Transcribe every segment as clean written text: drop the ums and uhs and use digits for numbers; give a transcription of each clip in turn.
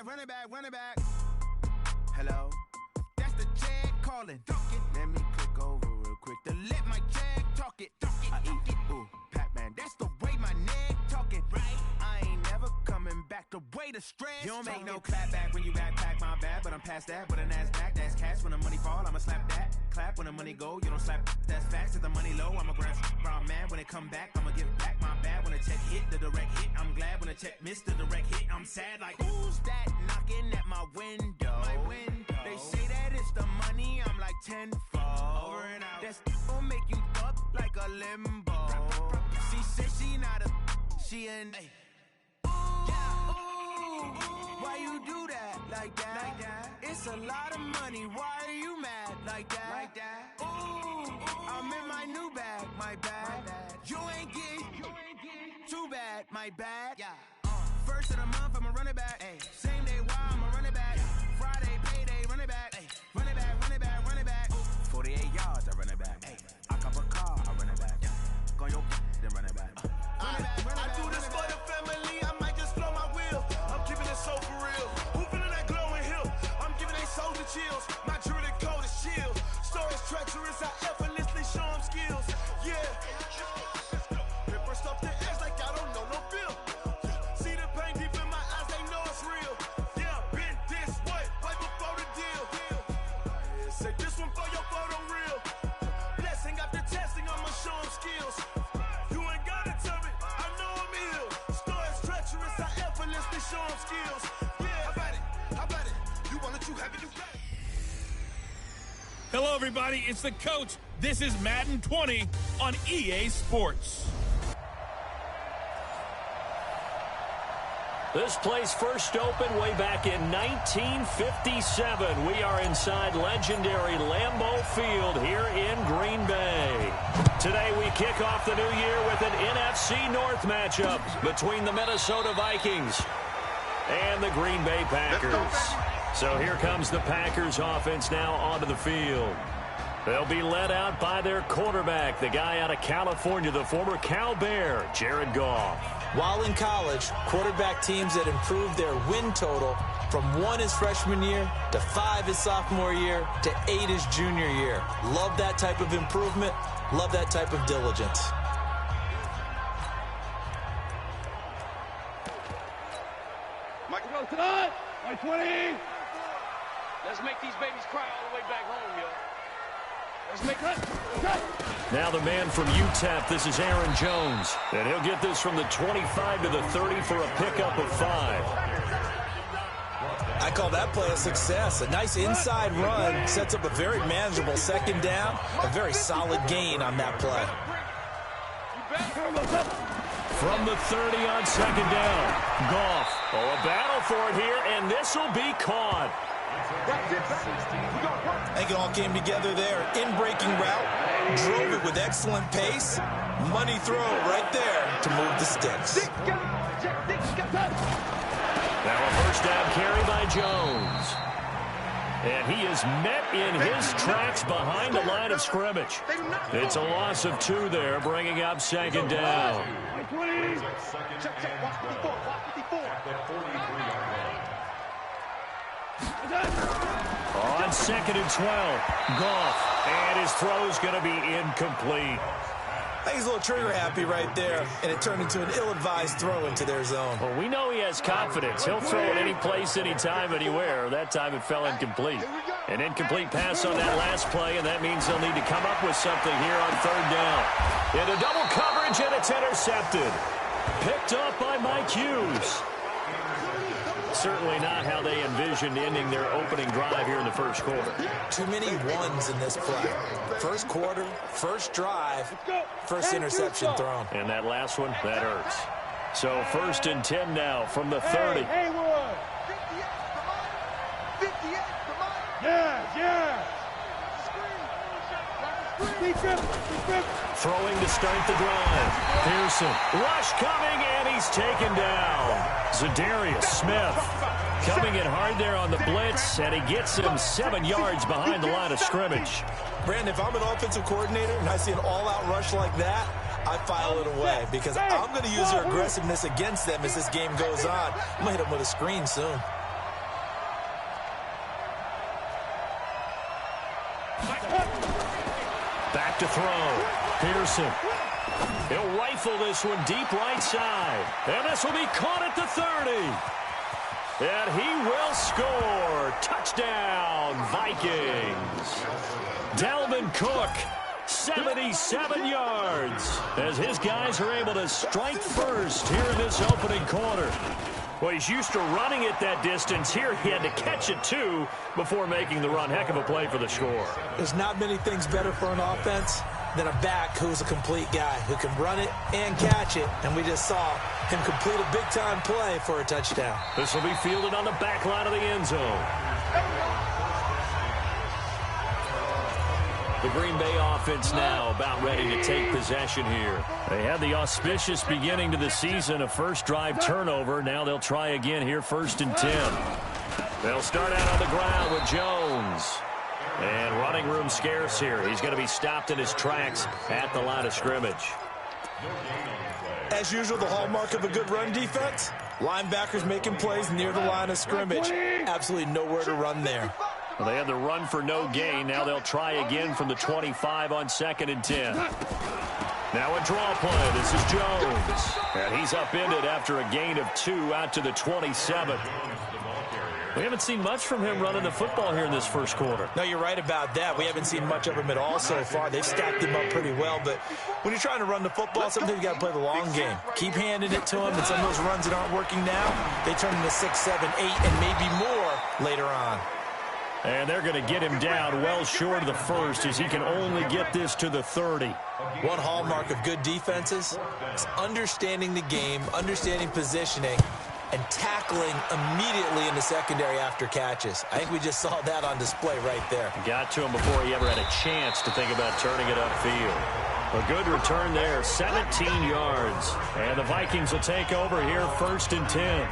run it back. Hello? That's the Jag calling. Let me click over real quick to let my Jag talk it. I eat it, ooh, Pac-Man. That's the way my neck talking, right? I ain't never coming back the way the stress. You don't make no clap back when you backpack, my bad, but I'm past that. With a NASDAQ, that's cash. When the money fall, I'ma slap that. Clap when the money go, you don't slap. That's facts. If the money low, I'ma grab brown man. When it come back, I'ma give back my bad. When the check hit, the direct hit, I'm glad. When the check missed the direct hit, I'm sad. Like, who's that knocking at my window? They say that it's the money, I'm like tenfold. Over and out. That's gon' make you up like a limbo. She said she not a, she an. Why you do that like that? It's a lot of money. Why are you mad like that? Ooh, I'm in my new bag, my bad. You ain't getting too bad, my bad. First of the month, I'ma run it back. Same day, why I'ma run it back. Friday, payday, run it back. Run it back, run it back, run it back. 48 yards, I run it back. I cop a car, I run it back. Go on your then run it back. I do this for the family, I might just blow my wheel. I'm keeping it so for real. Who feeling that glowing hill? I'm giving they souls the chills. My jewelry code is chill. Stories treacherous, I effortlessly show them skills. Yeah. Ripper stuff the edge like I don't know no feel. See the pain deep in my eyes, they know it's real. Yeah, been this way, right before the deal. Say this one for your photo real. Blessing after testing, I'ma show them skills. You ain't gotta tell me, I know I'm ill. Stories treacherous, I effortlessly show them skills. Yeah, how about it? You want it, you have it, you got it. Hello, everybody. It's the coach. This is Madden 20 on EA Sports. This place first opened way back in 1957. We are inside legendary Lambeau Field here in Green Bay. Today we kick off the new year with an NFC North matchup between the Minnesota Vikings and the Green Bay Packers. So here comes the Packers offense now onto the field. They'll be led out by their quarterback, the guy out of California, the former Cal Bear, Jared Goff. While in college, quarterback teams that improved their win total from 1 his freshman year to 5 his sophomore year to 8 his junior year. Love that type of improvement. Love that type of diligence. Michael goes tonight. 20. Let's make these babies cry all the way back home, yo. Let's make it. Now the man from UTEP, this is Aaron Jones. And he'll get this from the 25 to the 30 for a pickup of 5. I call that play a success. A nice inside run sets up a very manageable second down. A very solid gain on that play. From the 30 on second down. Goff. Oh, a battle for it here, and this will be caught. I think it all came together there. In-breaking route, drove it with excellent pace. Money throw right there to move the sticks. Now a first down carry by Jones. And he is met in his tracks behind the line of scrimmage. It's a loss of 2 there, bringing up second down. On second and 12, Goff, and his throw's going to be incomplete. I think he's a little trigger happy right there, and it turned into an ill-advised throw into their zone. Well, we know he has confidence. He'll throw it any place, anytime, anywhere. That time it fell incomplete. An incomplete pass on that last play, and that means they'll need to come up with something here on third down. Into double coverage, and it's intercepted. Picked up by Mike Hughes. Certainly not how they envisioned ending their opening drive here in the first quarter. Too many ones in this play. First quarter, first drive, first interception thrown. And that last one, that hurts. So first and 10 now from the 30. Throwing to start the drive. Pearson, rush coming, and he's taken down. Zadarius Smith coming in hard there on the blitz, and he gets him 7 yards behind the line of scrimmage. Brandon, if I'm an offensive coordinator and I see an all-out rush like that, I file it away because I'm going to use their aggressiveness against them as this game goes on. I'm going to hit them with a screen soon. Back to throw. Pearson. He'll rifle this one deep right side. And this will be caught at the 30. And he will score. Touchdown, Vikings. Dalvin Cook, 77 yards, as his guys are able to strike first here in this opening quarter. Well, he's used to running it that distance. Here he had to catch it, too, before making the run. Heck of a play for the score. There's not many things better for an offense than a back who's a complete guy, who can run it and catch it. And we just saw him complete a big-time play for a touchdown. This will be fielded on the back line of the end zone. The Green Bay offense now about ready to take possession here. They had the auspicious beginning to the season, a first drive turnover. Now they'll try again here, 1st and 10. They'll start out on the ground with Jones. And running room scarce here. He's going to be stopped in his tracks at the line of scrimmage. As usual, the hallmark of a good run defense, linebackers making plays near the line of scrimmage. Absolutely nowhere to run there. Well, they had the run for no gain. Now they'll try again from the 25 on 2nd and 10. Now a draw play. This is Jones. And he's upended after a gain of 2 out to the 27. We haven't seen much from him running the football here in this first quarter. No, you're right about that. We haven't seen much of him at all so far. They've stacked him up pretty well. But when you're trying to run the football, sometimes you got to play the long game. Keep handing it to him. And some of those runs that aren't working now, they turn into 6, 7, 8, and maybe more later on. And they're going to get him down well short of the first as he can only get this to the 30. One hallmark of good defenses is understanding the game, understanding positioning, and tackling immediately in the secondary after catches. I think we just saw that on display right there. Got to him before he ever had a chance to think about turning it upfield. A good return there, 17 yards. And the Vikings will take over here, 1st and 10.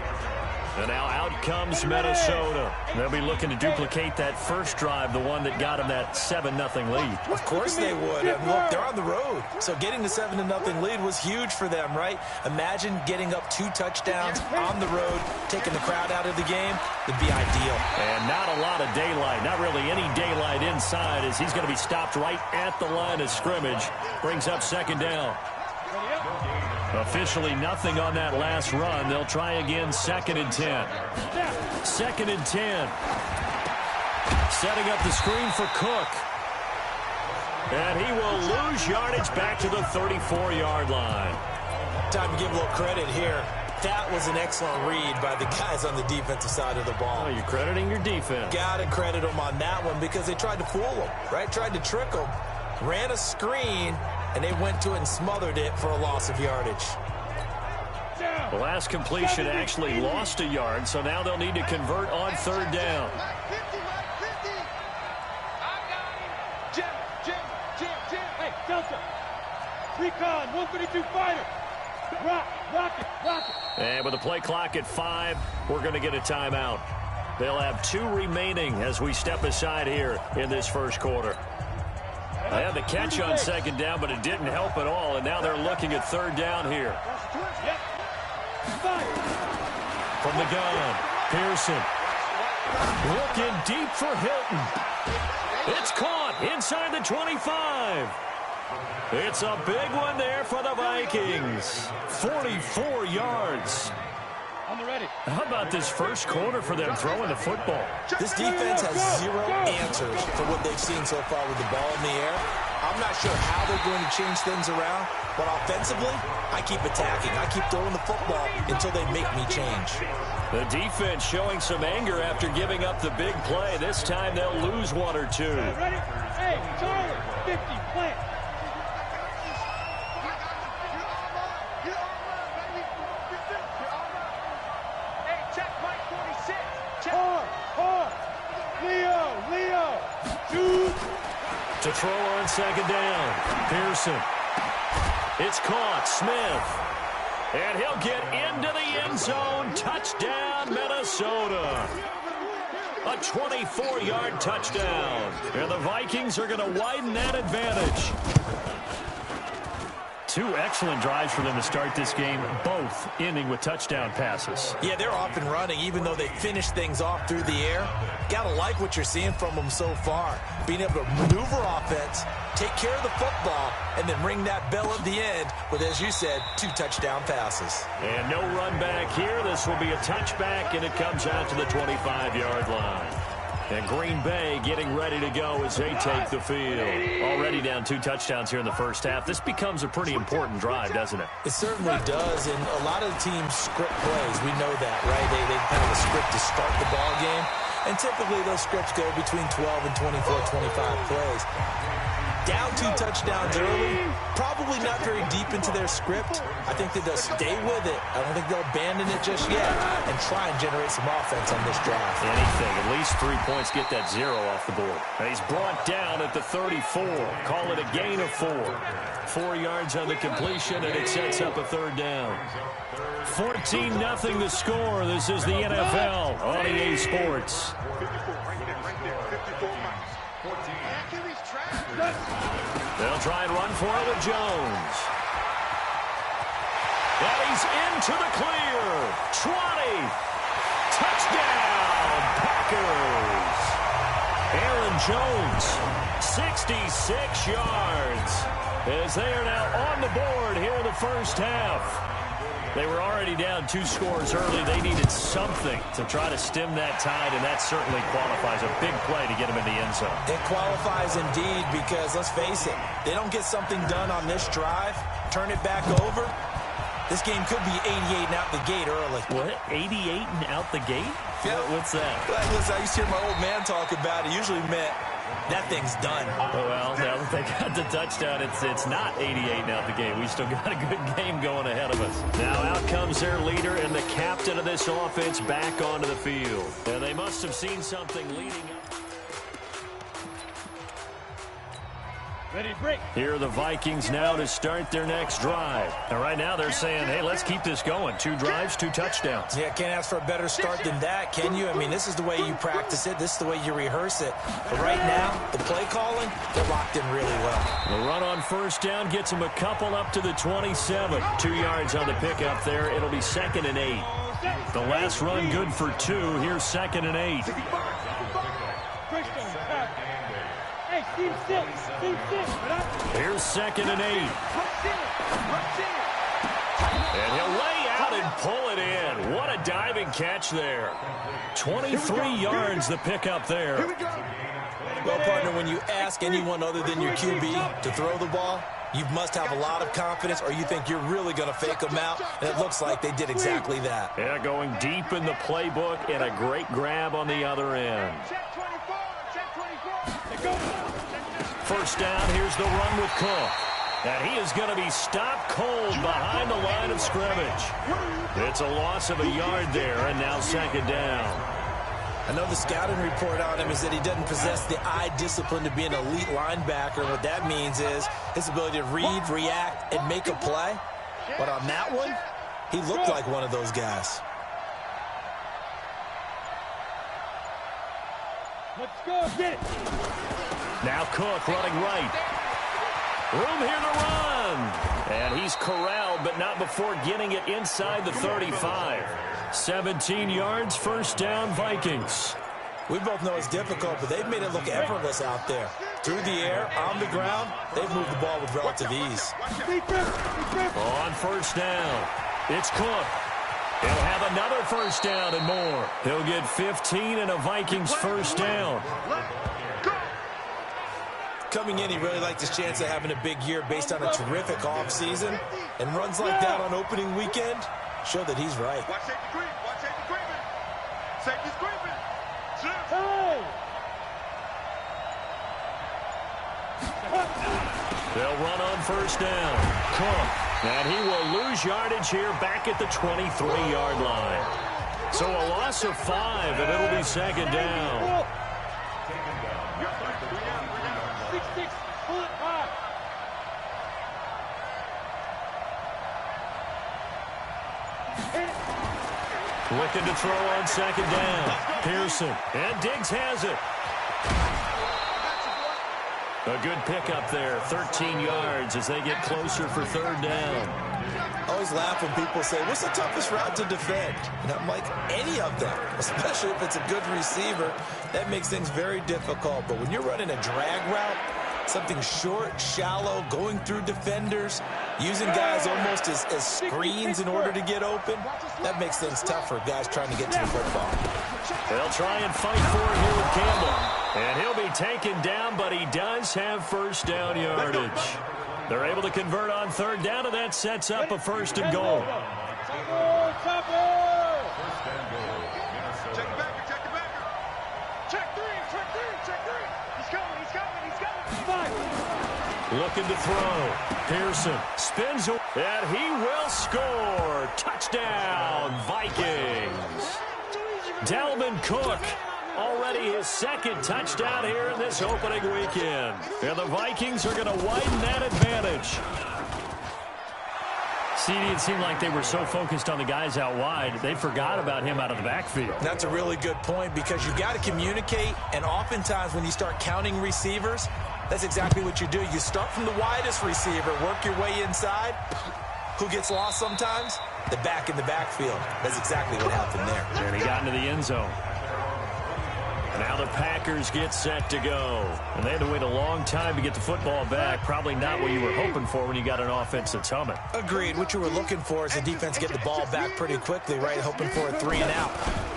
And now out comes Minnesota. They'll be looking to duplicate that first drive, the one that got them that 7-0 lead. Of course they would. And look, they're on the road. So getting the 7-0 lead was huge for them, right? Imagine getting up 2 touchdowns on the road, taking the crowd out of the game. Would be ideal. And not a lot of daylight, not really any daylight inside, as he's going to be stopped right at the line of scrimmage. Brings up 2nd down. Officially nothing on that last run. They'll try again, 2nd and 10. 2nd and 10. Setting up the screen for Cook. And he will lose yardage back to the 34-yard line. Time to give a little credit here. That was an excellent read by the guys on the defensive side of the ball. Oh, you're crediting your defense. Got to credit them on that one because they tried to fool them, right? Tried to trick them. Ran a screen, and they went to it and smothered it for a loss of yardage. The last completion actually lost a yard, so now they'll need to convert on 3rd down. Hey, Delta. Recon, 132 fighter. Rock it. And with the play clock at 5, we're going to get a timeout. They'll have 2 remaining as we step aside here in this first quarter. They had the catch on 2nd down, but it didn't help at all, and now they're looking at 3rd down here. From the gun, Pearson. Looking deep for Hilton. It's caught inside the 25. It's a big one there for the Vikings. 44 yards. How about this first quarter for them throwing the football? This defense has 0 answers for what they've seen so far with the ball in the air. I'm not sure how they're going to change things around, but offensively, I keep attacking. I keep throwing the football until they make me change. The defense showing some anger after giving up the big play. This time they'll lose 1 or 2. Ready? Hey, Charlie, 50, plant. Leo, shoot. To throw on 2nd down, Pearson. It's caught, Smith. And he'll get into the end zone. Touchdown, Minnesota. A 24-yard touchdown. And the Vikings are going to widen that advantage. Two excellent drives for them to start this game, both ending with touchdown passes. Yeah, they're off and running, even though they finished things off through the air. Gotta like what you're seeing from them so far. Being able to maneuver offense, take care of the football, and then ring that bell at the end with, as you said, 2 touchdown passes. And no run back here. This will be a touchback, and it comes out to the 25-yard line. And Green Bay getting ready to go as they take the field. Already down 2 touchdowns here in the first half. This becomes a pretty important drive, doesn't it? It certainly does, and a lot of the teams script plays. We know that, right? They have a script to start the ball game, and typically those scripts go between 12 and 24, 25 plays. Down 2 touchdowns early, probably not very deep into their script. I think that they'll stay with it. I don't think they'll abandon it just yet and try and generate some offense on this drive. Anything, at least 3 points, get that 0 off the board. And he's brought down at the 34. Call it a gain of 4. 4 yards on the completion, and it sets up a third down. 14-0 the score. This is the NFL on EA Sports. They'll try and run for it with Jones. And he's into the clear. 20. Touchdown, Packers. Aaron Jones, 66 yards, as they are now on the board here in the first half. They were already down 2 scores early. They needed something to try to stem that tide, and that certainly qualifies. A big play to get them in the end zone. It qualifies indeed because, let's face it, they don't get something done on this drive, turn it back over, this game could be 88 and out the gate early. What? 88 and out the gate? Yeah. What's that? Listen, I used to hear my old man talk about it. Usually meant that thing's done. Oh, well, now that they got the touchdown, it's not 88 and out the gate. We still got a good game going ahead of us. Now out comes their leader and the captain of this offense back onto the field. And they must have seen something leading up. Ready to break. Here are the Vikings now to start their next drive. And right now they're saying, hey, let's keep this going. 2 drives, 2 touchdowns. Yeah, can't ask for a better start than that, can you? I mean, this is the way you practice it. This is the way you rehearse it. But right now, the play calling, they're locked in really well. The run on first down gets them a couple up to the 27. 2 yards on the pickup there. It'll be 2nd and 8. The last run good for 2. Here's 2nd and 8. Here's 2nd and 8. And he'll lay out and pull it in. What a diving catch there. 23 yards the pickup there. Well, partner, when you ask anyone other than your QB to throw the ball, you must have a lot of confidence, or you think you're really going to fake them out, and it looks like they did exactly that. Yeah, going deep in the playbook and a great grab on the other end. First down, here's the run with Cook. And he is going to be stopped cold behind the line of scrimmage. It's a loss of a yard there, and now 2nd down. I know the scouting report on him is that he doesn't possess the eye discipline to be an elite linebacker. What that means is his ability to read, react, and make a play. But on that one, he looked like one of those guys. Let's go, get it. Now Cook running right. Room here to run. And he's corralled, but not before getting it inside the 35. 17 yards, first down, Vikings. We both know it's difficult, but they've made it look effortless out there. Through the air, on the ground, they've moved the ball with relative ease. On first down, it's Cook. He'll have another first down and more. He'll get 15 and a Vikings first down. Coming in, he really liked his chance of having a big year based on a terrific offseason. And runs like that on opening weekend show that he's right. Watch safety creep. Watch safety creeping. Safety's creeping. They'll run on first down. Cook. And he will lose yardage here back at the 23-yard line. So a loss of 5, and it'll be 2nd down. 6-6, pull it high. Looking to throw on 2nd down. Pearson. And Diggs has it. A good pickup there, 13 yards as they get closer for third down. I always laugh when people say, what's the toughest route to defend? And I'm like, any of them, especially if it's a good receiver. That makes things very difficult. But when you're running a drag route, something short, shallow, going through defenders, using guys almost as screens in order to get open, that makes things tough for guys trying to get to the football. They'll try and fight for it here with Campbell. And he'll be taken down, but he does have first down yardage. They're able to convert on third down, and that sets up a first and goal. Looking to throw. Pearson spins, and he will score. Touchdown, Vikings. Dalvin Cook, already his second touchdown here in this opening weekend. And the Vikings are going to widen that advantage. CD, it seemed like they were so focused on the guys out wide, they forgot about him out of the backfield. That's a really good point because you've got to communicate, and oftentimes when you start counting receivers, that's exactly what you do. You start from the widest receiver, work your way inside. Who gets lost sometimes? The back in the backfield. That's exactly what happened there. And he got into the end zone. Now the Packers get set to go. And they had to wait a long time to get the football back. Probably not what you were hoping for when you got an offense that's humming. Agreed. What you were looking for is the defense get the ball back pretty quickly, right? Hoping for a 3 and out.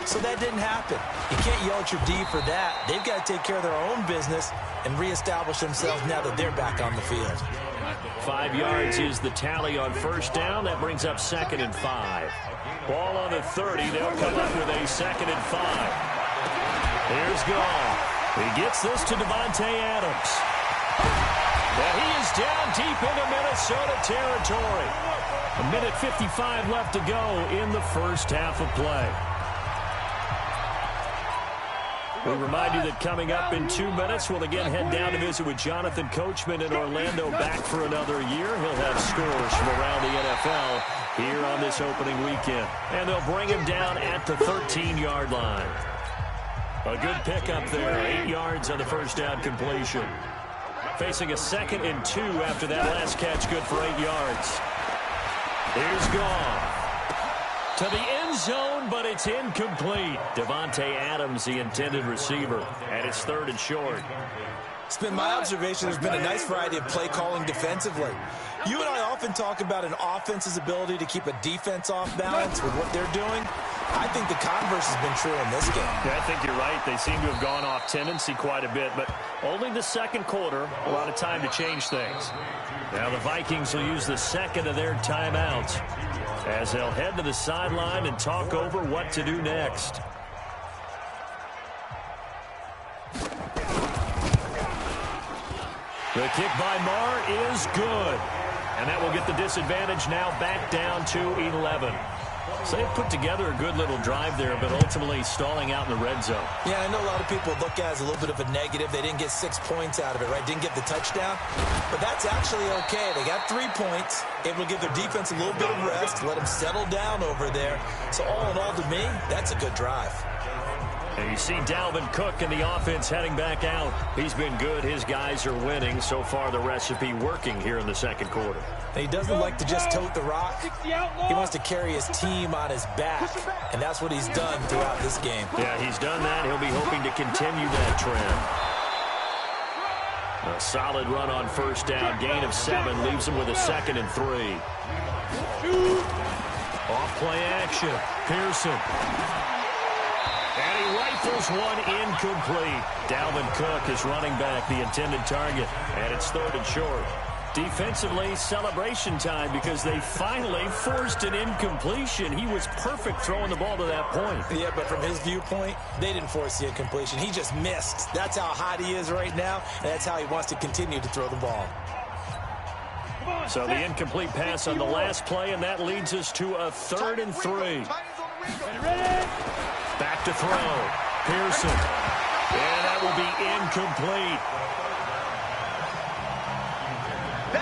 So that didn't happen. You can't yell at your D for that. They've got to take care of their own business and reestablish themselves now that they're back on the field. 5 yards is the tally on first down. That brings up 2nd and 5. Ball on the 30. They'll come up with a 2nd and 5. Here's Gall. He gets this to Davante Adams. And he is down deep into Minnesota territory. 1:55 left to go in the first half of play. We remind you that coming up in 2 minutes, we'll again head down to visit with Jonathan Coachman in Orlando, back for another year. He'll have scores from around the NFL here on this opening weekend. And they'll bring him down at the 13-yard line. A good pickup there, 8 yards on the first down completion. Facing a 2nd and 2 after that last catch, good for 8 yards. Here's Gall. To the end zone, but it's incomplete. Davante Adams, the intended receiver, and it's 3rd and short. It's been my observation there's been a nice variety of play calling defensively. You and I often talk about an offense's ability to keep a defense off balance with what they're doing. I think the converse has been true in this game. Yeah, I think you're right. They seem to have gone off tendency quite a bit, but only the second quarter, a lot of time to change things. Now the Vikings will use the second of their timeouts as they'll head to the sideline and talk over what to do next. The kick by Marr is good. And that will get the disadvantage now back down to 11. So they've put together a good little drive there, but ultimately stalling out in the red zone. Yeah, I know a lot of people look at it as a little bit of a negative. They didn't get 6 points out of it, right? Didn't get the touchdown. But that's actually okay. They got 3 points. Able to give their defense a little bit of rest, let them settle down over there. So all in all, to me, that's a good drive. And you see Dalvin Cook in the offense heading back out. He's been good. His guys are winning. So far, the recipe working here in the second quarter. And he doesn't like to just tote the rock. He wants to carry his team on his back. And that's what he's done throughout this game. Yeah, he's done that. He'll be hoping to continue that trend. A solid run on first down. Gain of 7 leaves him with a 2nd and 3. Off play action. Pearson. And he rifles one incomplete. Dalvin Cook is running back, the intended target, and it's 3rd and short. Defensively, celebration time because they finally forced an incompletion. He was perfect throwing the ball to that point. Yeah, but from his viewpoint, they didn't force the incompletion. He just missed. That's how hot he is right now, and that's how he wants to continue to throw the ball. So the incomplete pass on the last play, and that leads us to a 3rd and 3. Back to throw. Pearson. And that will be incomplete.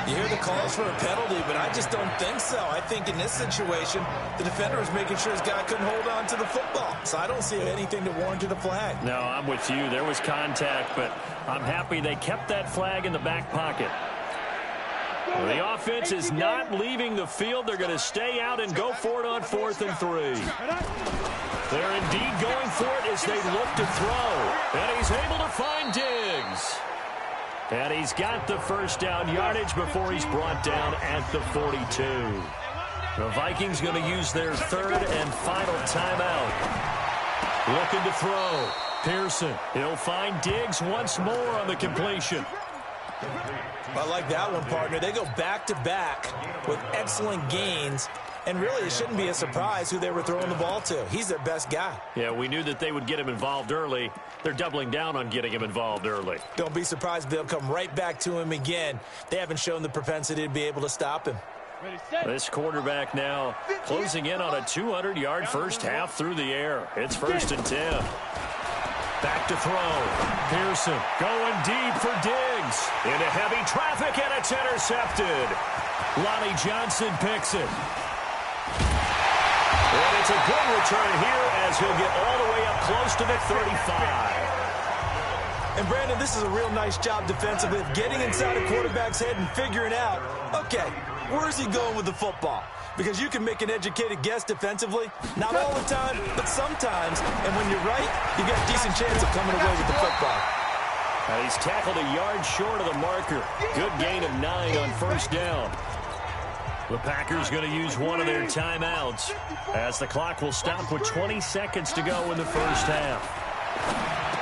You hear the calls for a penalty, but I just don't think so. I think in this situation, the defender was making sure his guy couldn't hold on to the football. So I don't see anything to warrant a flag. No, I'm with you. There was contact, but I'm happy they kept that flag in the back pocket. Well, the offense is not leaving the field. They're going to stay out and go for it on 4th and 3. They're indeed going for it as they look to throw. And he's able to find Diggs. And he's got the first down yardage before he's brought down at the 42. The Vikings going to use their 3rd and final timeout. Looking to throw. Pearson. He'll find Diggs once more on the completion. I like that one, partner. They go back-to-back with excellent gains. And really, it shouldn't be a surprise who they were throwing the ball to. He's their best guy. Yeah, we knew that they would get him involved early. They're doubling down on getting him involved early. Don't be surprised if they'll come right back to him again. They haven't shown the propensity to be able to stop him. This quarterback now closing in on a 200-yard first half through the air. It's 1st and 10. Back to throw. Pearson going deep for Diggs. Into heavy traffic, and it's intercepted. Lonnie Johnson picks it. And it's a good return here as he'll get all the way up close to the 35. And, Brandon, this is a real nice job defensively of getting inside a quarterback's head and figuring out, okay, where's he going with the football? Because you can make an educated guess defensively. Not all the time, but sometimes. And when you're right, you got a decent chance of coming away with the football. He's tackled a yard short of the marker. Good gain of 9 on first down. The Packers going to use one of their timeouts as the clock will stop with 20 seconds to go in the first half.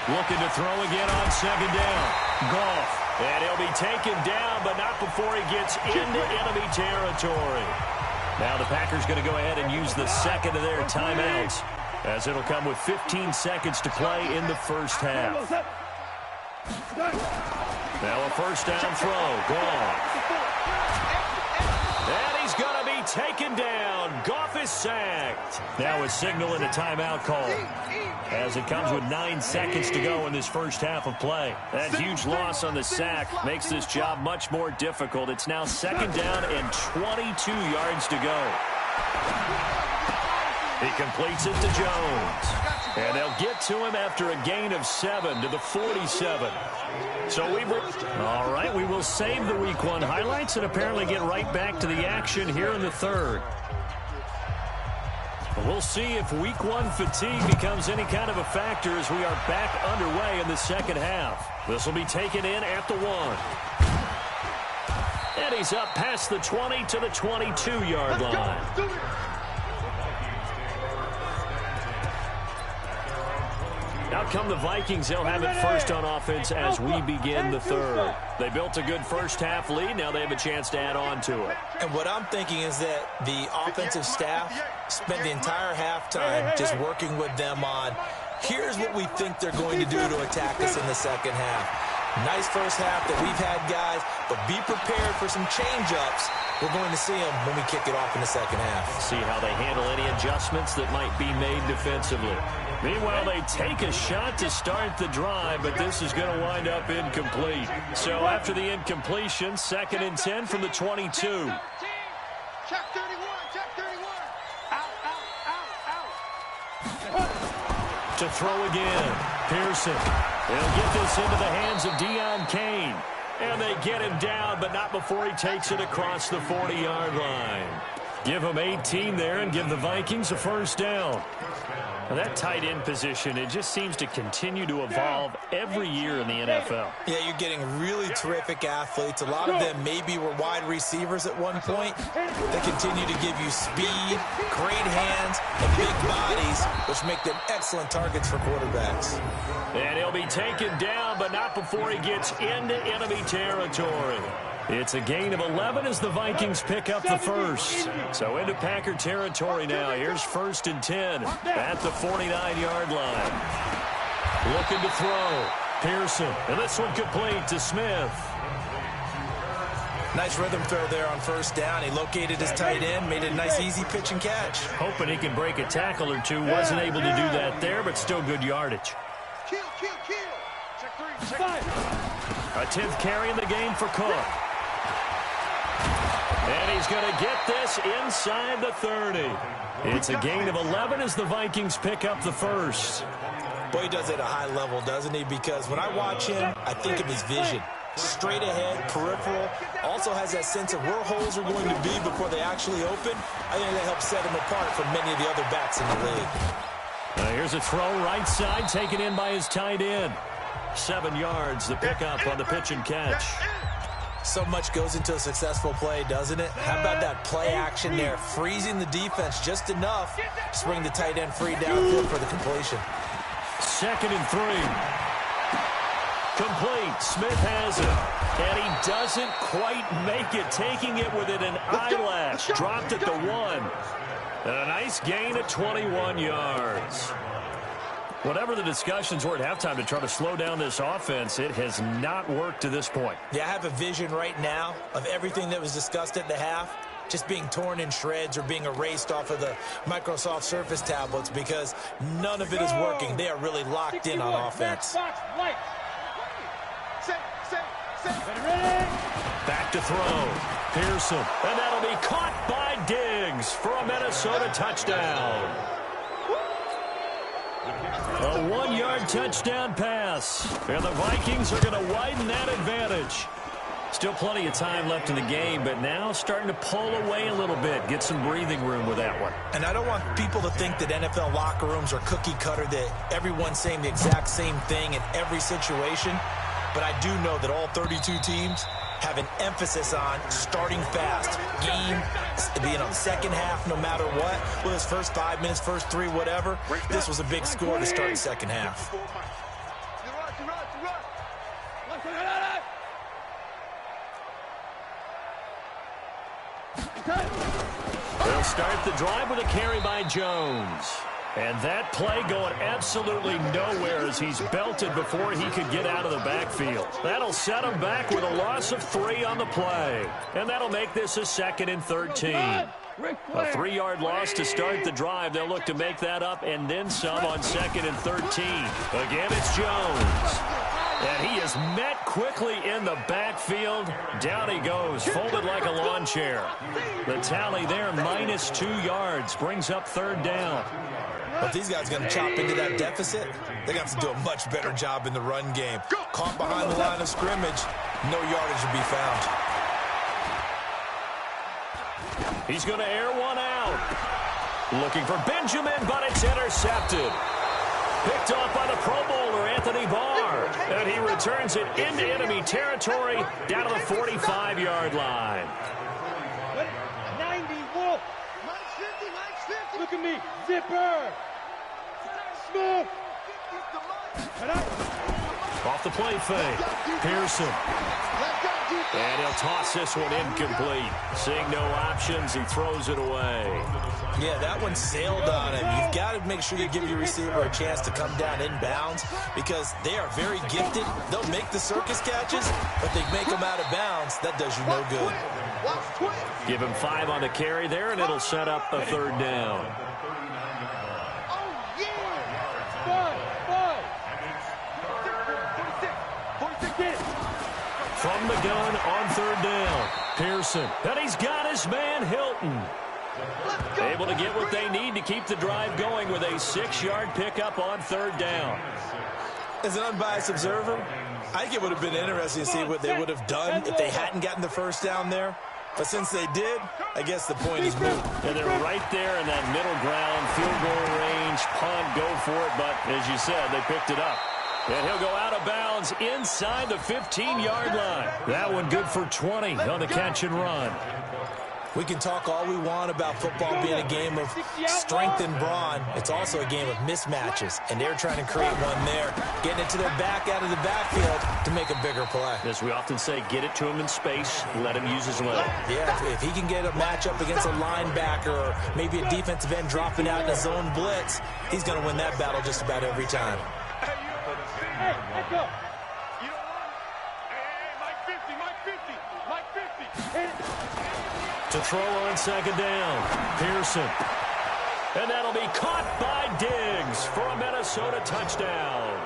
Looking to throw again on second down. Goff. And he'll be taken down, but not before he gets into enemy territory. Now the Packers going to go ahead and use the second of their timeouts as it'll come with 15 seconds to play in the first half. Now a first down throw. Goff. And he's going to be taken down. Goff is sacked. Now a signal and a timeout call as it comes with 9 seconds to go in this first half of play. That huge loss on the sack makes this job much more difficult. It's now second down and 22 yards to go. He completes it to Jones. And they'll get to him after a gain of 7 to the 47. So all right, we will save the Week 1 highlights and apparently get right back to the action here in the third. We'll see if Week 1 fatigue becomes any kind of a factor as we are back underway in the second half. This will be taken in at the 1. And he's up past the 20 to the 22-yard line. Out come the Vikings. They'll have it first on offense as we begin the third. They built a good first half lead. Now they have a chance to add on to it. And what I'm thinking is that the offensive staff spent the entire halftime just working with them on, here's what we think they're going to do to attack us in the second half. Nice first half that we've had, guys, but be prepared for some change-ups. We're going to see them when we kick it off in the second half. See how they handle any adjustments that might be made defensively. Meanwhile, they take a shot to start the drive, but this is going to wind up incomplete. So after the incompletion, 2nd and 10 from the 22. Check 31, check 31. Out. To throw again. Pearson. They'll get this into the hands of Deion Kane. And they get him down, but not before he takes it across the 40-yard line. Give him 18 there and give the Vikings a first down. Now that tight end position, it just seems to continue to evolve every year in the NFL. Yeah, you're getting really terrific athletes. A lot of them maybe were wide receivers at one point. They continue to give you speed, great hands, and big bodies, which make them excellent targets for quarterbacks. And he'll be taken down, but not before he gets into enemy territory. It's a gain of 11 as the Vikings pick up the first. So into Packer territory now. Here's 1st and 10 at the 49-yard line. Looking to throw. Pearson. And this one complete to Smith. Nice rhythm throw there on first down. He located his tight end, made a nice easy pitch and catch. Hoping he can break a tackle or two. Wasn't able to do that there, but still good yardage. Kill. Check 3, check 5. A 10th carry in the game for Cook. And he's going to get this inside the 30. It's a gain of 11 as the Vikings pick up the first. Boy, he does it at a high level, doesn't he? Because when I watch him, I think of his vision. Straight ahead, peripheral. Also has that sense of where holes are going to be before they actually open. I think that helps set him apart from many of the other backs in the league. Here's a throw right side, taken in by his tight end. 7 yards, the pickup on the pitch and catch. So much goes into a successful play, doesn't it? How about that play action there? Freezing the defense just enough to bring the tight end free downfield for the completion. 2nd and 3. Complete. Smith has it. And he doesn't quite make it, taking it within an eyelash. Dropped at the 1. And a nice gain of 21 yards. Whatever the discussions were at halftime to try to slow down this offense, it has not worked to this point. Yeah, I have a vision right now of everything that was discussed at the half just being torn in shreds or being erased off of the Microsoft Surface tablets because none of it is working. They are really locked in on offense. Back to throw. Pearson. And that'll be caught by Diggs for a Minnesota touchdown. A 1-yard touchdown pass. And the Vikings are going to widen that advantage. Still plenty of time left in the game, but now starting to pull away a little bit. Get some breathing room with that one. And I don't want people to think that NFL locker rooms are cookie cutter, that everyone's saying the exact same thing in every situation. But I do know that all 32 teams have an emphasis on starting fast. Game, second half, no matter what. Whether it's first 5 minutes, first 3, whatever. This was a big score to start the second half. They'll start the drive with a carry by Jones. And that play going absolutely nowhere as he's belted before he could get out of the backfield. That'll set him back with a loss of 3 on the play. And that'll make this a 2nd and 13. A 3-yard loss to start the drive. They'll look to make that up and then some on 2nd and 13. Again, it's Jones. And he is met quickly in the backfield. Down he goes, folded like a lawn chair. The tally there, -2 yards, brings up 3rd down. But these guys are going to chop into that deficit. They're going to have to do a much better job in the run game. Caught behind the line of scrimmage, no yardage to be found. He's going to air one out. Looking for Benjamin, but it's intercepted. Picked off by the Pro Bowler, Anthony Barr. And he returns it into enemy territory down to the 45-yard line. 90, Wolf. Look at me, Zipper. Smith. Off the play fake. Pearson. And he'll toss this one incomplete. Seeing no options, he throws it away. Yeah, that one sailed on him. You've got to make sure you give your receiver a chance to come down inbounds because they are very gifted. They'll make the circus catches, but they make them out of bounds. That does you no good. Give him 5 on the carry there, and it'll set up a 3rd down. From the gun on 3rd down. Pearson. And he's got his man, Hilton. Able to get what they need to keep the drive going with a 6-yard pickup on 3rd down. As an unbiased observer, I think it would have been interesting to see what they would have done if they hadn't gotten the 1st down there. But since they did, I guess the point is moot. And they're right there in that middle ground, field goal range, punt, go for it. But as you said, they picked it up. And he'll go out of bounds inside the 15-yard line. That one good for 20 on the catch and run. We can talk all we want about football being a game of strength and brawn. It's also a game of mismatches, and they're trying to create one there, getting it to their back out of the backfield to make a bigger play. As we often say, get it to him in space, let him use his leg. Yeah, if he can get a matchup against a linebacker or maybe a defensive end dropping out in a zone blitz, he's going to win that battle just about every time. Hey, let's go. You don't want it. Hey, Mike 50. Hit it. To throw on 2nd down, Pearson. And that'll be caught by Diggs for a Minnesota touchdown.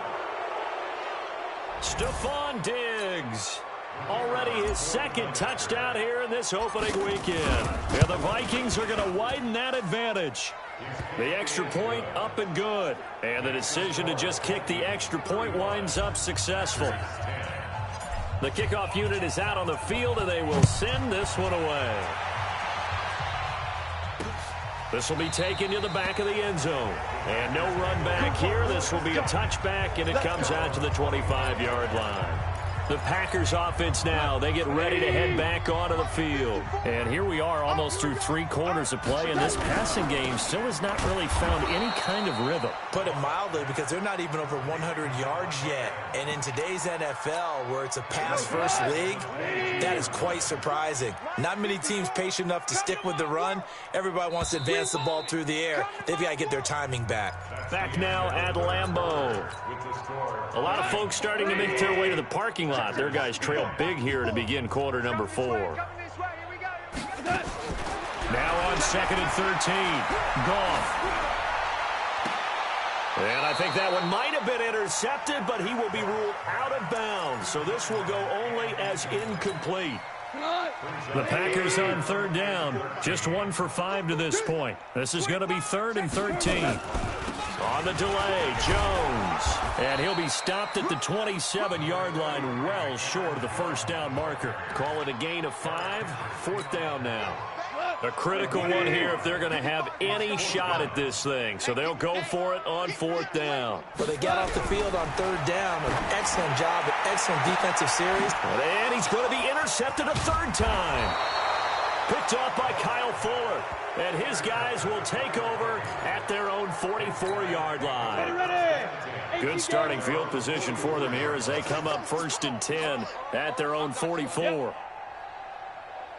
Stephon Diggs Already his second touchdown here in this opening weekend. And the Vikings are going to widen that advantage. The extra point up and good. And the decision to just kick the extra point winds up successful. The kickoff unit is out on the field, and they will send this one away. This will be taken to the back of the end zone. And no run back here. This will be a touchback, and it comes out to the 25-yard line. The Packers offense now, they get ready to head back onto the field. And here we are almost through 3 quarters of play, and this passing game still has not really found any kind of rhythm. Put it mildly, because they're not even over 100 yards yet. And in today's NFL, where it's a pass-first league, that is quite surprising. Not many teams patient enough to stick with the run. Everybody wants to advance the ball through the air. They've got to get their timing back. Back now at Lambeau. A lot of folks starting to make their way to the parking lot. Their guys trail big here to begin quarter number 4. Now on 2nd and 13. Goff. And I think that one might have been intercepted, but he will be ruled out of bounds. So this will go only as incomplete. The Packers on 3rd down. Just 1 for 5 to this point. This is going to be 3rd and 13. On the delay, Jones. And he'll be stopped at the 27-yard line, well short of the first down marker. Call it a gain of 5. 4th down now. A critical one here if they're going to have any shot at this thing. So they'll go for it on 4th down. Well, they got off the field on 3rd down. An excellent job, an excellent defensive series. And he's going to be intercepted a 3rd time. Picked off by Kyle Fuller. And his guys will take over at their own 44-yard line. Good starting field position for them here as they come up 1st and 10 at their own 44.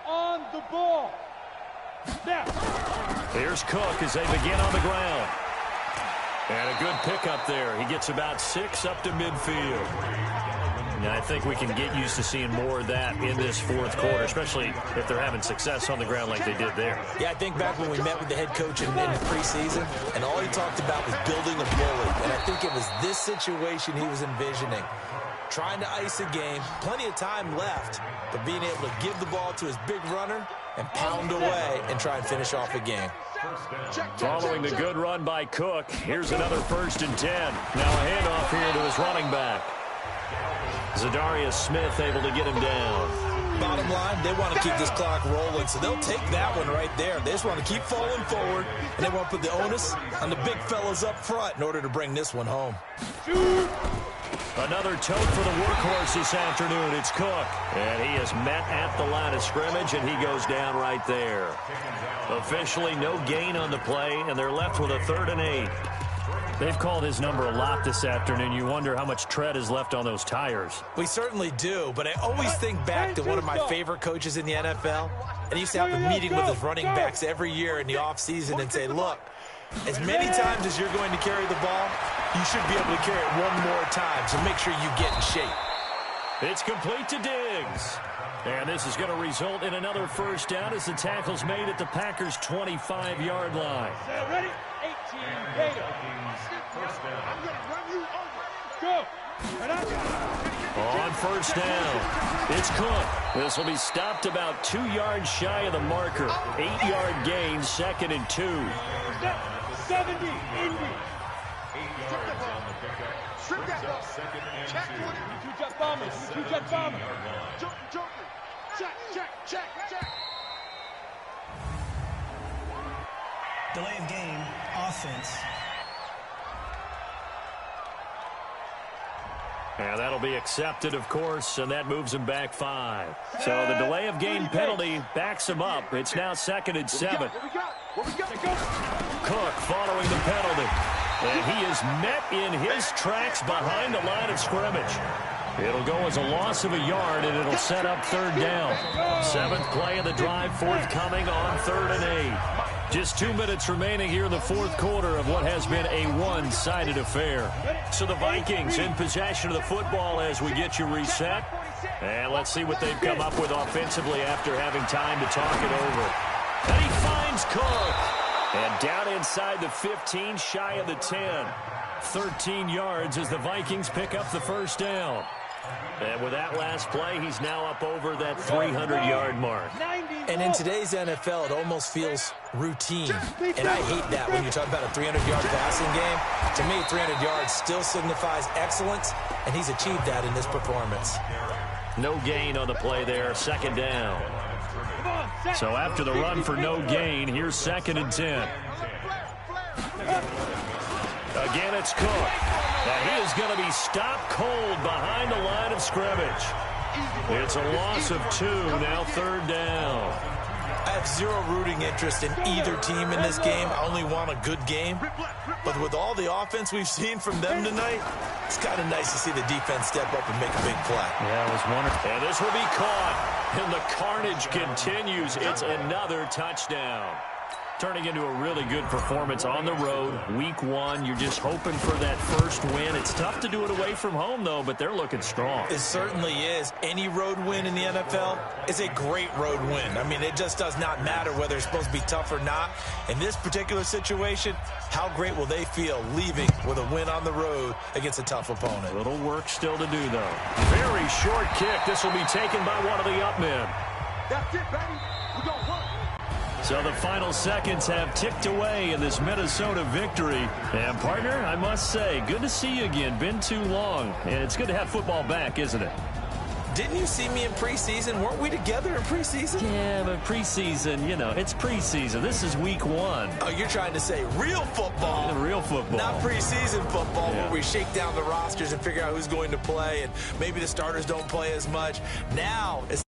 On the ball. Here's Cook as they begin on the ground. And a good pickup there. He gets about 6 up to midfield. And I think we can get used to seeing more of that in this 4th quarter, especially if they're having success on the ground like they did there. Yeah, I think back when we met with the head coach in the preseason, and all he talked about was building a bully. And I think it was this situation he was envisioning. Trying to ice a game, plenty of time left, but being able to give the ball to his big runner and pound away and try and finish off a game. Following the good run by Cook, here's another 1st and 10. Now a handoff here to his running back. Zadarius Smith able to get him down. Bottom line, they want to keep this clock rolling, so they'll take that one right there. They just want to keep falling forward, and they want to put the onus on the big fellas up front in order to bring this one home. Another tote for the workhorse this afternoon. It's Cook. And he is met at the line of scrimmage, and he goes down right there. Officially no gain on the play, and they're left with a 3rd and 8. They've called his number a lot this afternoon. You wonder how much tread is left on those tires. We certainly do, but I always think back to one of my favorite coaches in the NFL. And he used to have a meeting with his running backs every year in the offseason and say, look, as many times as you're going to carry the ball, you should be able to carry it one more time, so make sure you get in shape. It's complete to Diggs. And this is going to result in another 1st down as the tackle's made at the Packers' 25-yard line. Ready? 18, Gator. I'm going to run you over. Go. On 1st down, it's Cook. This will be stopped about 2 yards shy of the marker. 8-yard gain, 2nd and 2. 70, Indy. Strip that ball. Check 20. 2 jet bombers. 2 jet bombers. Joker. Check. Delay of game, offense. And that'll be accepted, of course, and that moves him back 5. So the delay of game penalty backs him up. It's now 2nd and 7. Cook following the penalty. And he is met in his tracks behind the line of scrimmage. It'll go as a loss of a yard, and it'll set up 3rd down. 7th play of the drive, forthcoming on 3rd and 8. Just 2 minutes remaining here in the 4th quarter of what has been a one-sided affair. So the Vikings in possession of the football as we get you reset. And let's see what they've come up with offensively after having time to talk it over. And he finds Cook. And down inside the 15, shy of the 10. 13 yards as the Vikings pick up the 1st down. And with that last play, he's now up over that 300-yard mark. And in today's NFL, it almost feels routine. And I hate that when you talk about a 300-yard passing game. To me, 300 yards still signifies excellence, and he's achieved that in this performance. No gain on the play there, second down. So after the run for no gain, here's 2nd and 10. Again, it's Cook. And he is going to be stopped cold behind the line of scrimmage. It's a loss of 2, now 3rd down. I have zero rooting interest in either team in this game. I only want a good game. But with all the offense we've seen from them tonight, it's kind of nice to see the defense step up and make a big play. Yeah, it was wonderful. And this will be caught. And the carnage continues. It's another touchdown. Turning into a really good performance on the road. Week 1, you're just hoping for that first win. It's tough to do it away from home, though, but they're looking strong. It certainly is. Any road win in the NFL is a great road win. I mean, it just does not matter whether it's supposed to be tough or not. In this particular situation, how great will they feel leaving with a win on the road against a tough opponent? A little work still to do, though. Very short kick. This will be taken by one of the up men. That's it, baby. We're going to work. So the final seconds have ticked away in this Minnesota victory. And, partner, I must say, good to see you again. Been too long. And it's good to have football back, isn't it? Didn't you see me in preseason? Weren't we together in preseason? Yeah, but preseason, you know, it's preseason. This is week 1. Oh, you're trying to say real football. Real football. Not preseason football where we shake down the rosters and figure out who's going to play and maybe the starters don't play as much. Now it's